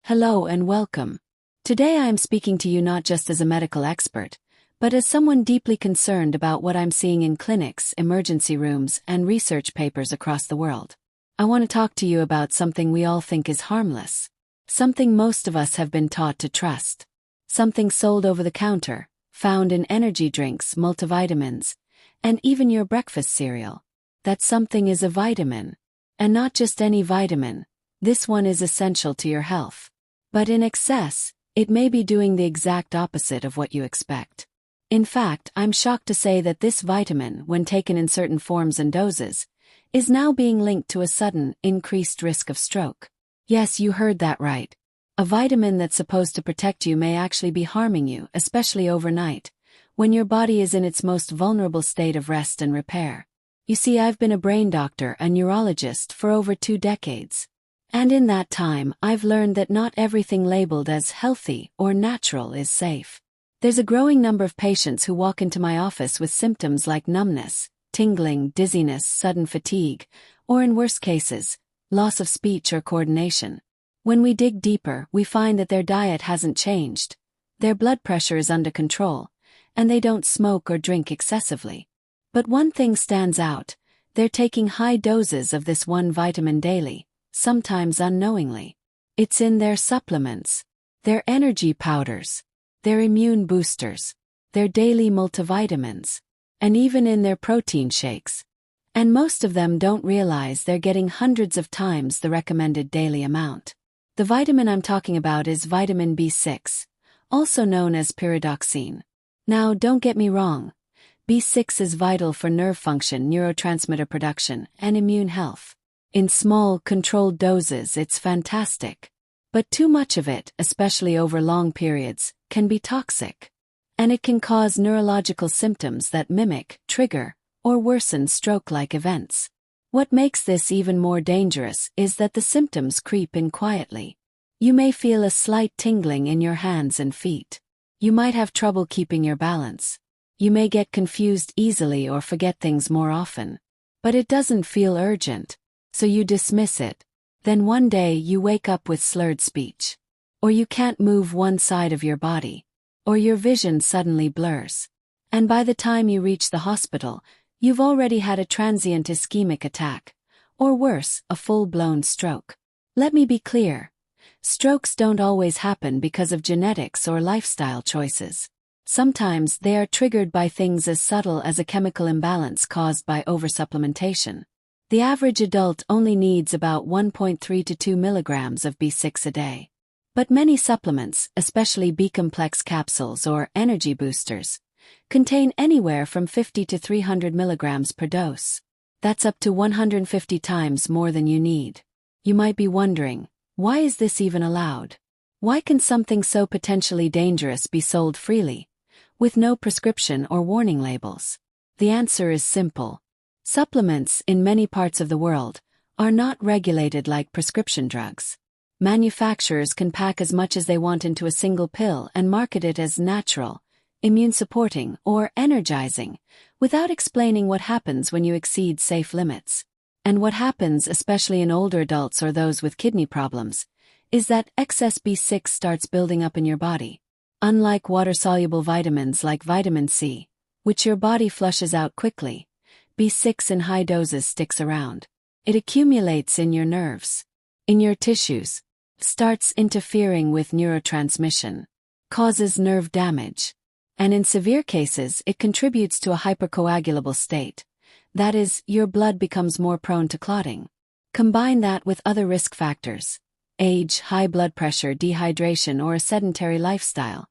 Hello and welcome. Today I am speaking to you not just as a medical expert, but as someone deeply concerned about what I'm seeing in clinics, emergency rooms, and research papers across the world. I want to talk to you about something we all think is harmless. Something most of us have been taught to trust. Something sold over the counter, found in energy drinks, multivitamins, and even your breakfast cereal. That something is a vitamin. And not just any vitamin. This one is essential to your health. But in excess, it may be doing the exact opposite of what you expect. In fact, I'm shocked to say that this vitamin, when taken in certain forms and doses, is now being linked to a sudden, increased risk of stroke. Yes, you heard that right. A vitamin that's supposed to protect you may actually be harming you, especially overnight, when your body is in its most vulnerable state of rest and repair. You see, I've been a brain doctor and neurologist for over 2 decades. And in that time, I've learned that not everything labeled as healthy or natural is safe. There's a growing number of patients who walk into my office with symptoms like numbness, tingling, dizziness, sudden fatigue, or in worse cases, loss of speech or coordination. When we dig deeper, we find that their diet hasn't changed, their blood pressure is under control, and they don't smoke or drink excessively. But one thing stands out: they're taking high doses of this one vitamin daily, sometimes unknowingly. It's in their supplements, their energy powders, their immune boosters, their daily multivitamins, and even in their protein shakes. And most of them don't realize they're getting hundreds of times the recommended daily amount. The vitamin I'm talking about is vitamin B6, also known as pyridoxine. Now, don't get me wrong. B6 is vital for nerve function, neurotransmitter production, and immune health. In small, controlled doses, it's fantastic. But too much of it, especially over long periods, can be toxic. And it can cause neurological symptoms that mimic, trigger, or worsen stroke-like events. What makes this even more dangerous is that the symptoms creep in quietly. You may feel a slight tingling in your hands and feet. You might have trouble keeping your balance. You may get confused easily or forget things more often. But it doesn't feel urgent, so you dismiss it. Then one day you wake up with slurred speech. Or you can't move one side of your body. Or your vision suddenly blurs. And by the time you reach the hospital, you've already had a transient ischemic attack. Or worse, a full-blown stroke. Let me be clear. Strokes don't always happen because of genetics or lifestyle choices. Sometimes they are triggered by things as subtle as a chemical imbalance caused by oversupplementation. The average adult only needs about 1.3 to 2 milligrams of B6 a day. But many supplements, especially B-complex capsules or energy boosters, contain anywhere from 50 to 300 milligrams per dose. That's up to 150 times more than you need. You might be wondering, why is this even allowed? Why can something so potentially dangerous be sold freely, with no prescription or warning labels? The answer is simple. Supplements, in many parts of the world, are not regulated like prescription drugs. Manufacturers can pack as much as they want into a single pill and market it as natural, immune-supporting, or energizing, without explaining what happens when you exceed safe limits. And what happens, especially in older adults or those with kidney problems, is that excess B6 starts building up in your body. Unlike water-soluble vitamins like vitamin C, which your body flushes out quickly, B6 in high doses sticks around. It accumulates in your nerves, in your tissues, starts interfering with neurotransmission, causes nerve damage, and in severe cases it contributes to a hypercoagulable state. That is, your blood becomes more prone to clotting. Combine that with other risk factors, age, high blood pressure, dehydration, or a sedentary lifestyle,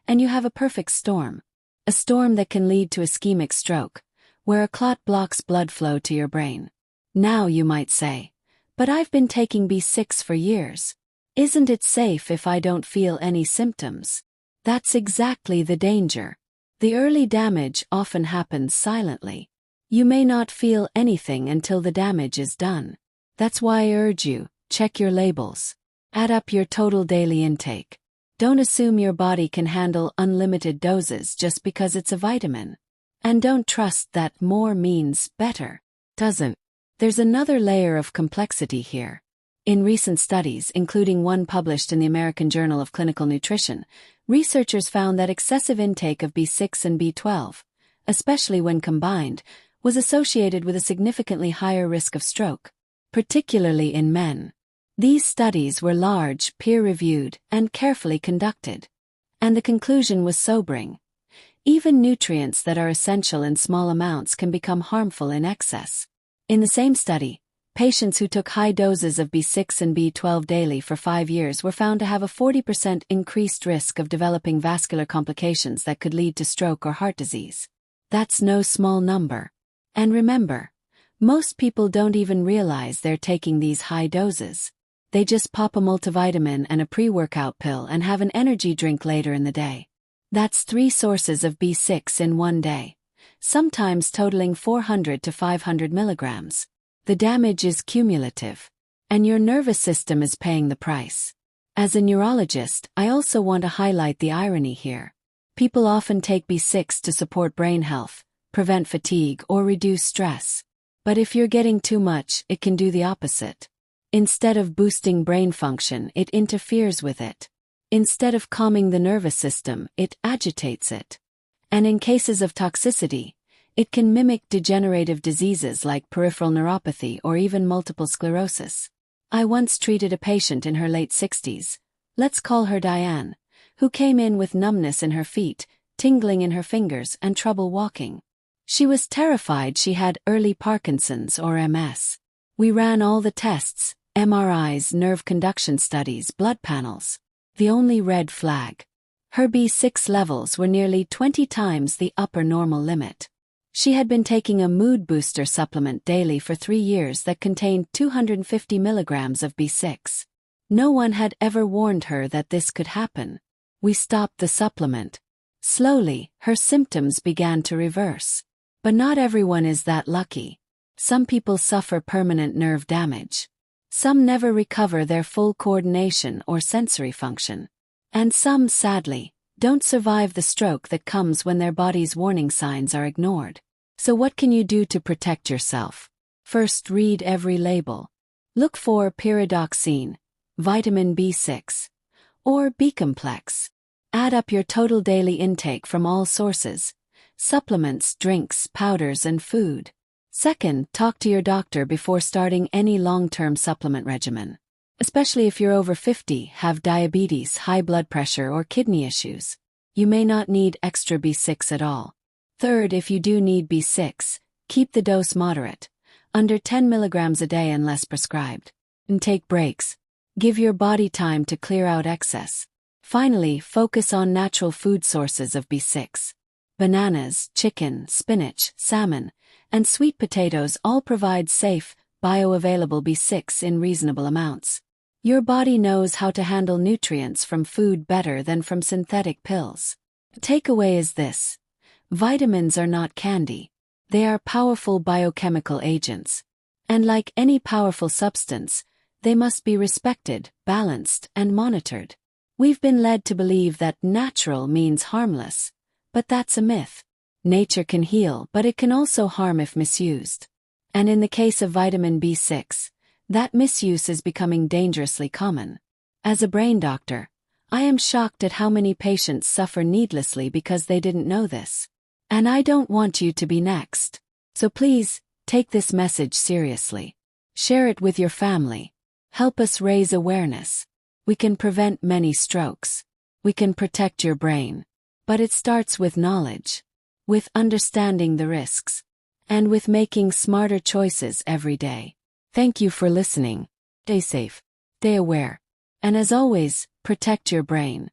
and you have a perfect storm. A storm that can lead to ischemic stroke, where a clot blocks blood flow to your brain. Now you might say, but I've been taking B6 for years. Isn't it safe if I don't feel any symptoms? That's exactly the danger. The early damage often happens silently. You may not feel anything until the damage is done. That's why I urge you, check your labels. Add up your total daily intake. Don't assume your body can handle unlimited doses just because it's a vitamin. And don't trust that more means better. Doesn't. There's another layer of complexity here. In recent studies, including one published in the American Journal of Clinical Nutrition, researchers found that excessive intake of B6 and B12, especially when combined, was associated with a significantly higher risk of stroke, particularly in men. These studies were large, peer-reviewed, and carefully conducted. And the conclusion was sobering. Even nutrients that are essential in small amounts can become harmful in excess. In the same study, patients who took high doses of B6 and B12 daily for 5 years were found to have a 40% increased risk of developing vascular complications that could lead to stroke or heart disease. That's no small number. And remember, most people don't even realize they're taking these high doses. They just pop a multivitamin and a pre-workout pill and have an energy drink later in the day. That's 3 sources of B6 in one day, sometimes totaling 400 to 500 milligrams. The damage is cumulative, and your nervous system is paying the price. As a neurologist, I also want to highlight the irony here. People often take B6 to support brain health, prevent fatigue, or reduce stress. But if you're getting too much, it can do the opposite. Instead of boosting brain function, it interferes with it. Instead of calming the nervous system, it agitates it. And in cases of toxicity, it can mimic degenerative diseases like peripheral neuropathy or even multiple sclerosis. I once treated a patient in her late 60s, let's call her Diane, who came in with numbness in her feet, tingling in her fingers, and trouble walking. She was terrified she had early Parkinson's or MS. We ran all the tests, MRIs, nerve conduction studies, blood panels. The only red flag. Her B6 levels were nearly 20 times the upper normal limit. She had been taking a mood booster supplement daily for 3 years that contained 250 milligrams of B6. No one had ever warned her that this could happen. We stopped the supplement. Slowly, her symptoms began to reverse. But not everyone is that lucky. Some people suffer permanent nerve damage. Some never recover their full coordination or sensory function. And some, sadly, don't survive the stroke that comes when their body's warning signs are ignored. So what can you do to protect yourself? First, read every label. Look for pyridoxine, vitamin B6, or B-complex. Add up your total daily intake from all sources: supplements, drinks, powders, and food. Second, talk to your doctor before starting any long-term supplement regimen. Especially if you're over 50, have diabetes, high blood pressure, or kidney issues. You may not need extra B6 at all. Third, if you do need B6, keep the dose moderate, under 10 milligrams a day unless prescribed. And take breaks. Give your body time to clear out excess. Finally, focus on natural food sources of B6. Bananas, chicken, spinach, salmon, and sweet potatoes all provide safe, bioavailable B6 in reasonable amounts. Your body knows how to handle nutrients from food better than from synthetic pills. The takeaway is this: vitamins are not candy. They are powerful biochemical agents. And like any powerful substance, they must be respected, balanced, and monitored. We've been led to believe that natural means harmless, but that's a myth. Nature can heal, but it can also harm if misused. And in the case of vitamin B6, that misuse is becoming dangerously common. As a brain doctor, I am shocked at how many patients suffer needlessly because they didn't know this. And I don't want you to be next. So please, take this message seriously. Share it with your family. Help us raise awareness. We can prevent many strokes. We can protect your brain. But it starts with knowledge, with understanding the risks, and with making smarter choices every day. Thank you for listening. Stay safe, stay aware, and as always, protect your brain.